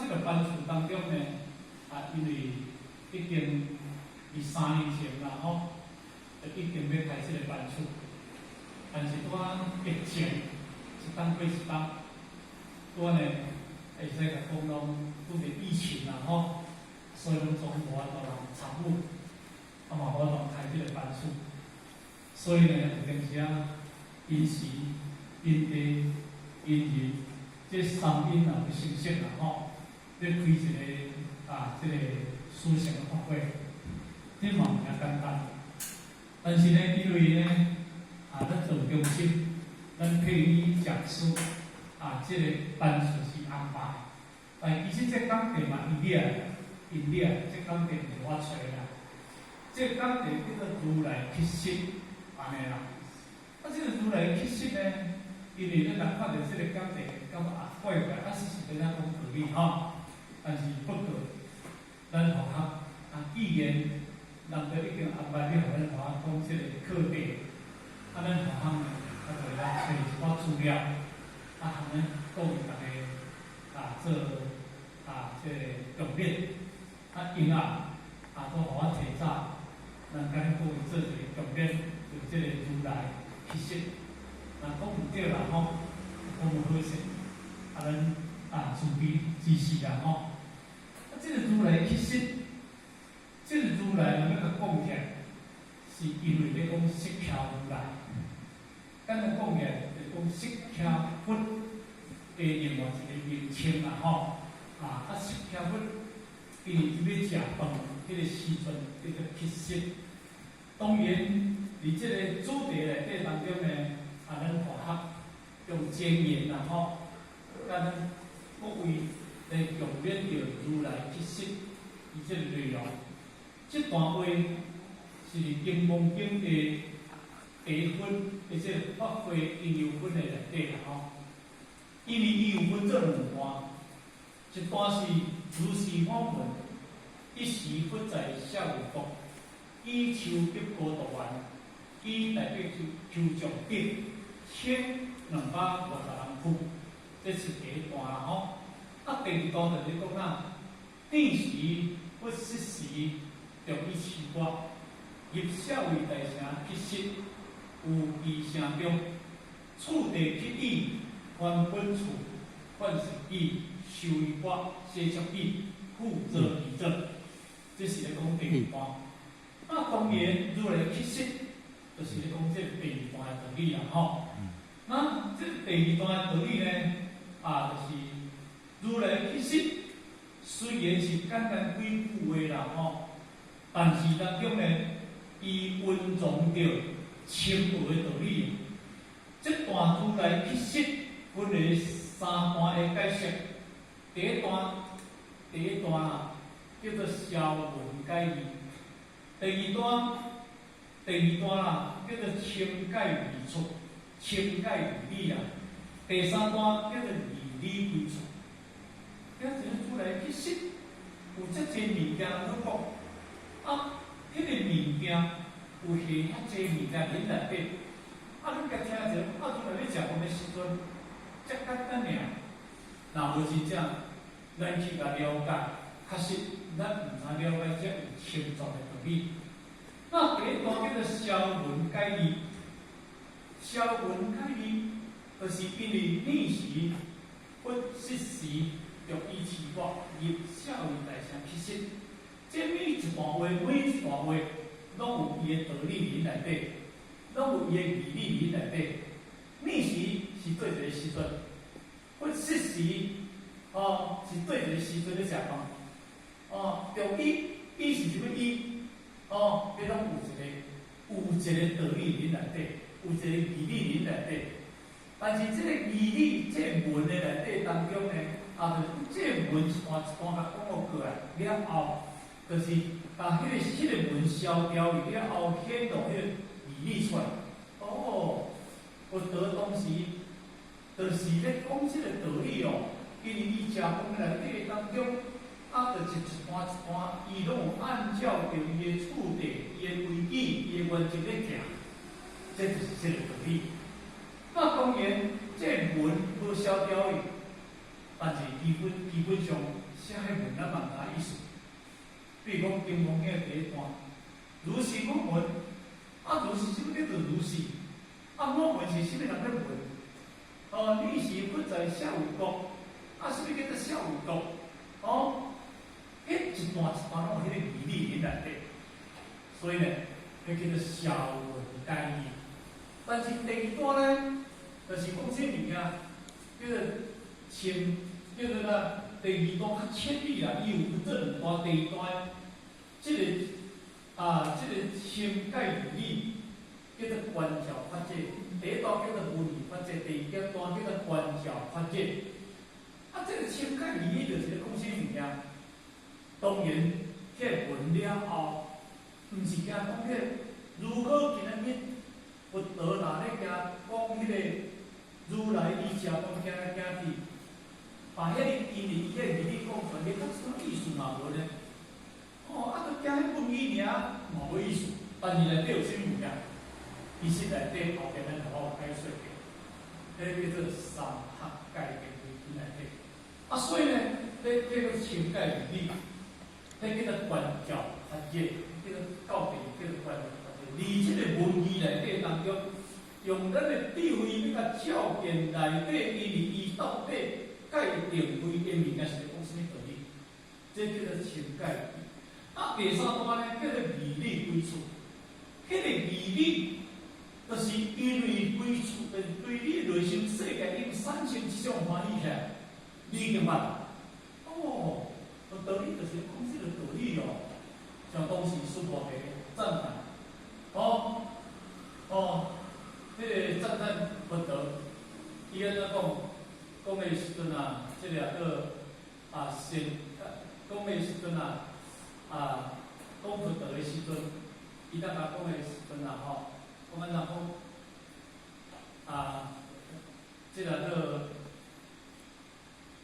这个班厝当中呢，因为已经3年前啦吼，就已经要开这个班厝，但是拄疫情一档过一档，拄呢会使甲讲拢拄着疫情啦吼，所以拢总无法度人参与，嘛无法度开这个班厝，所以呢，有当时因时因地因人，这3因啊要成熟啦吼，要开一个这个思想的法会，这嘛唔简单。但是呢，因为呢，咱做中心，咱配以讲师，这个班次是安排。但其实这工地嘛，因掠，这工地是我找啦。这工地叫做如来乞食，安尼啦。这个如来乞食呢，因为咱人看到这个工地，感觉怪怪，是跟咱讲道理吼。但是不过，咱学校既然人家已经安排你互咱学校讲这个课程，咱学校呢，就来找一寡资料，向咱鼓励大家做这个重点，因都互我提早，咱甲你鼓励做一个重点，就这个如来乞食，讲唔对啦吼，讲唔好势，咱自己支持啦吼。这个如来乞食，这个如来有要甲讲起来，是因为咧讲释迦如来。简单讲起来，就是讲释迦佛的另外一个名称啦吼。释迦佛因为要食饭，迄个时阵叫做乞食。当然，伫这个主题内底当中呢，咱学校用经言啦吼，甲咱各位来重点着如来乞食，伊这个内容。这段话是《经蒙经》的第一分，而且发挥应用分的内底啦吼。因为伊有分做2段，一段是如是法门，一时佛在下有国，以求结果读完，以代表求上经1250人苦，这是第一段啦吼。第二段就是讲定时不失时，着以持我，入社会大城乞食，有其城中，厝地乞意，还本厝，还是意，受于我，写作意，负责义正。这是咧讲第二段。当然，如来乞食，就是咧讲这第2段的道理啦吼。那这第2段的道理呢，就是如来乞食，虽然是简单几句话啦吼，但是当中呢，伊蕴藏着深奥的道理。这段如来乞食分为3段的解释。第一段叫做消文解义，第二段叫做清解理出，清解理理啊。第3段叫做理理归出。这个如来乞食，有遮济物件通讲，迄个物件有下遐济物件伫内底，你甲听者，如来要食饭的时阵，遮简单尔。若无真正，咱去甲了解，确实咱毋知了解遮有深层的道理。第一段叫做消文解义，消文解义，就是因为逆时不失时，着以持我，入社会大城乞食。这每一段话，拢有伊的道理伫内底，拢有伊的义理伫内底。逆时是对一个时阵，不失时，是对一个时阵咧食饭。着意是什么意？迄拢有一个道理伫内底，有一个义理伫内底。但是这个义理，这个文的内底当中呢，就是这个文一段一段甲讲过来了后，就是把迄个文消掉了后，显露迄个义理出来。我得当时就是咧讲这个道理因为伊食饭内底当中，就一段一段，伊拢有按照着伊的处地、伊的规矩、伊的原则咧行，这就是这个道理。当然，这文无消掉伊，但是基本上写迄文咱嘛知意思。比如讲《金刚经》第一段，如是我闻，如是什么叫做如是？我闻是什么人咧闻？你是不在下五国，什么叫做下五国？迄一段一段拢有迄个义理在内底，所以呢，迄叫做下文解义。但是第二段呢，就是讲这物件叫做叫做啦，第二段较浅理啦，伊有分这两段，第二段这个清解义理叫做观照法界，第一段叫做文理法界，第二段叫做观照法界。这个清解义理就是讲啥物件？当然，迄个文了后，毋是惊讲迄如果今仔日佛陀若咧讲迄个如来意下讲惊来惊去，把迄个因为迄个义理讲出来，你看什么意思嘛无呢？就惊迄本义尔，嘛无意思。但是内底有啥物件？其实内底后边咱就好解说嘅，迄个叫做三合解嘅内底。所以呢，这个清解义理。迄叫做观照法界，叫做到底叫做观照法界。而即个文义内底当中，用咱的智慧要甲照见内底，伊到底界定为的物件是讲什么道理？这叫做清解。第三段呢，叫做义理归处。迄个义理，就是因为归处，对你内心世界已产生一种欢喜起来，你已经捌。道理就是讲这个道理像当时苏摩提赞叹，这个赞叹佛陀，伊安怎讲的时阵这个善，讲的时阵讲佛陀的时阵，伊当甲讲的时阵讲安怎讲这个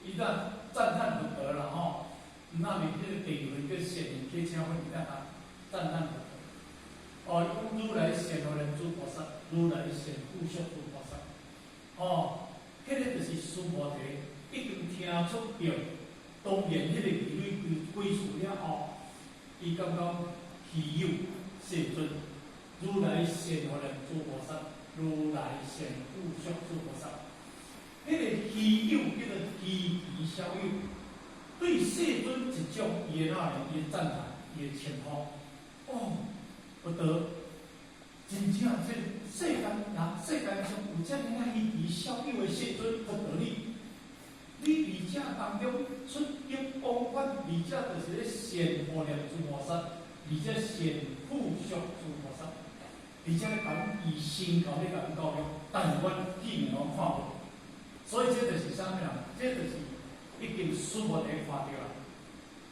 伊当赞叹佛陀啦那面迄个地位叫显灵去请问伊甲赞叹佛陀。伊讲如来显佛人诸菩萨，如来显护续诸菩萨。迄个就是苏摩提已经听出着，当然迄个义理归处了后，伊感觉稀有世尊，如来显佛人诸菩萨，如来显护续诸菩萨。迄个稀有叫做稀奇小有。对世尊一种伊的伊的赞叹，伊的称呼，佛陀真正这世间上有遮尔稀奇小有的世尊佛陀你而且当中出入广泛，而且就是咧显护念诸菩萨，而且显护续诸菩萨，而且咧讲以心教咧讲教育，但是阮既然拢看无，所以这就是啥物人？这就是。已经苏摩提看到啦，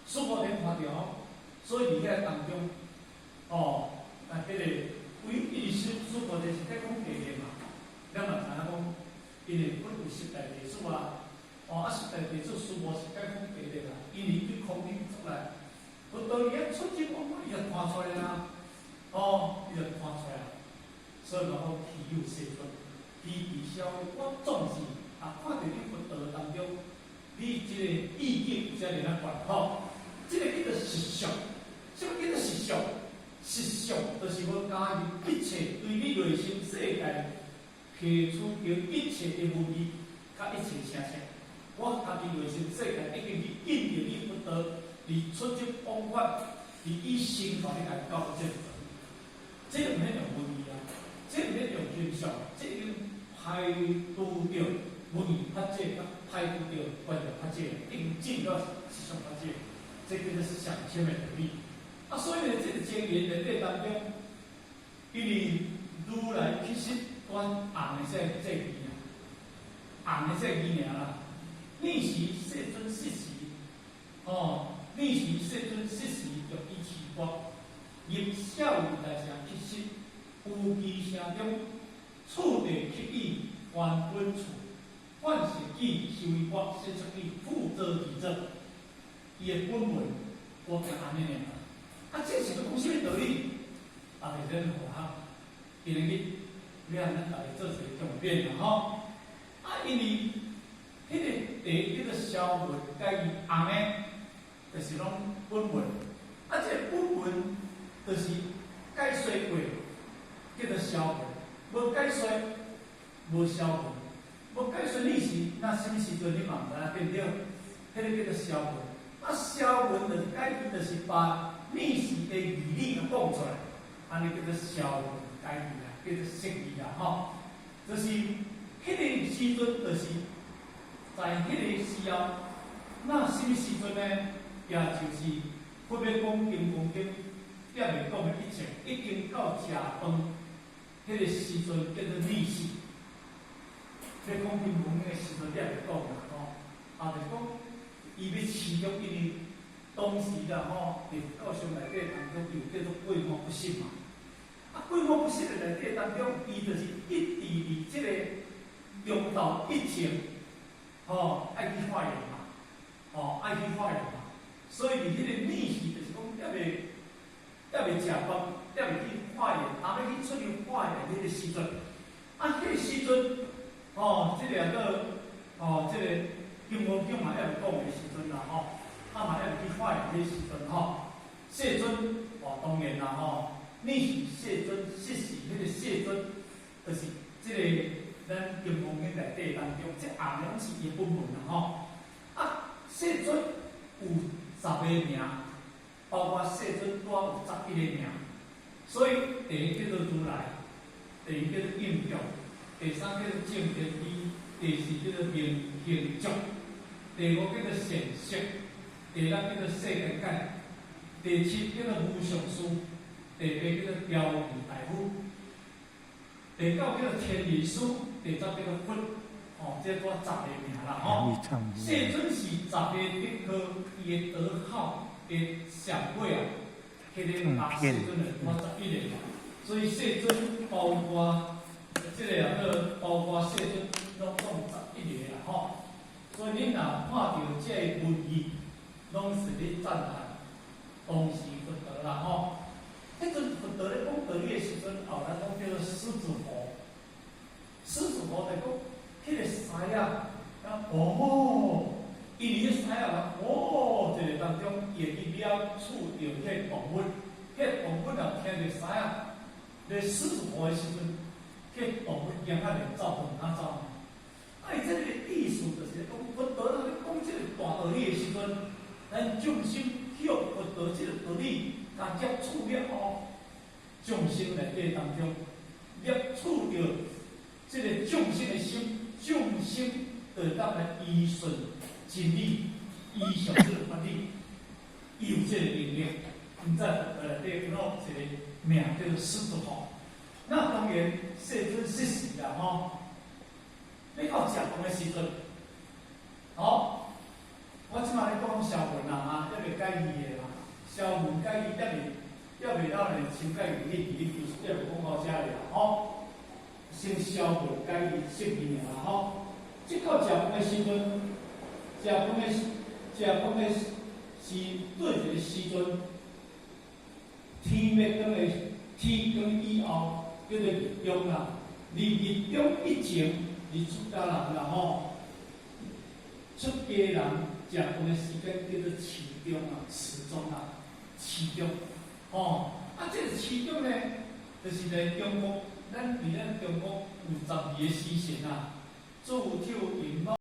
苏摩提看到，所以伫遐当中，迄个为苏摩提是在讲地理嘛，咱嘛知影讲，因为本有十大地主十大地主苏摩是在讲地理啦，因为对空灵出来，佛陀伊遐出经往伊就看出来啦，伊就看出来啦，所以讲稀有世尊，稀奇小有，我总是看到你佛陀当中。你这个意境才会咱管这个叫做实相。什么叫做实相？实相就是要加入一切对你内心世界提出着一切的问题，甲一切声声。我家己内心世界已经去印着你佛陀，而出这方法，而以心法来教这个。这个唔免用文字这个唔免用形象，这个排除着。文语法界甲排除着观照法界，已经进入到实相法界，这个就是上深的道理。所以呢，这个经言内底当中，因为如来其实观红的这字红的这字啦，逆时世尊失时，逆时世尊失时着以持国，入小有大乘其实，有其声中，处地刻意还本处。万事记修为国，先出去负责其责，伊的本文我讲安尼尔。这是个讲什么道理？是咱学校今日要咱大家做一个重点啦，因为迄个第一叫做消文，甲伊红的，就是拢本文。啊，这本文就是解说过，叫做消文；无解说，无消文。无解说历史，那什么时阵你嘛毋知影变着？迄个叫做消文。啊，消文就是解义，就是把历史的义理给讲出来，安尼叫做消文解义啦，叫做释义啦，吼。就是迄个时阵，就是在迄个时候，那什么时阵呢？也就是我要讲金刚经，也未讲的以前，已经到食饭，迄个时阵叫做历史。要讲金刚经的时阵，也未讲啦，吼。啊，就是讲，伊要持续，因为当时啦，吼，伫教上内底当中有叫做过午不食嘛。啊，过午不食的内底当中，伊就是一直离即个中道以前，吼，爱去化缘嘛，吼，爱去化缘嘛。所以伫迄个历史就是讲，也未食饭，也未去化缘，啊，要去出去化缘迄个时阵，啊，迄个时阵，吼，即个个，吼，即个金刚经嘛，也未讲的时阵啦，吼，啊嘛，也未去化缘迄个时阵，吼，世尊，哦，当然啦，吼，历史世尊，世事迄个世尊，就是即个咱金刚经内底当中，即红拢是伊本文啦，吼，啊，世尊有10个名，包括世尊多有11个名，所以第一叫做如来，第二叫做应用，第三叫做正天意，第四叫做明行足，第五叫做显色，第六叫做世间解，第七叫做无上师，第八叫做标义大夫，第九叫做天理师，第十叫做佛。哦，这多10个名啦，吼。世尊是10个德科，伊的德号的上尾啊，迄个大世尊的多11个，所以世尊包括这个包括世尊拢总11个啦，吼。所以恁若看到这个文字，拢是咧赞叹当时佛陀啦，吼。迄阵佛陀咧讲道理的时阵，后来讲叫做狮子佛，狮子佛在讲。迄个狮啊，哦，因为迄狮啊，哦，这个当中会去了触到迄个动物，迄个动物啊，听着狮啊，咧狮子佛的时阵，迄个动物惊较连走都毋敢走。啊，伊这个意思就是讲，佛陀咧讲这个大道理的时阵，咱众生晓佛陀这个道理，甲接触了后，众生内底当中接触到这个众生的心。众生得当来依顺真理，依循这个法理，伊有这个能力。毋知内底有一个名叫做狮子吼。那当然，世尊失时啦吼。你到食饭的时阵，好，我即摆咧讲消文啦，还未解义的啦，消文解义也未到咧深解义理，也未讲到遮咧啦吼。先消文解义释义啦吼。即到食饭的时阵，食饭的是对一个时阵，天灭光的天光以后，叫做日中啦。日中以前，是出家人啦吼。出家人食饭的时间叫做持中啊，持中啊，持中。吼，啊，这个持中呢，就是在中国，咱中国有12个时辰啊。祝酒饮。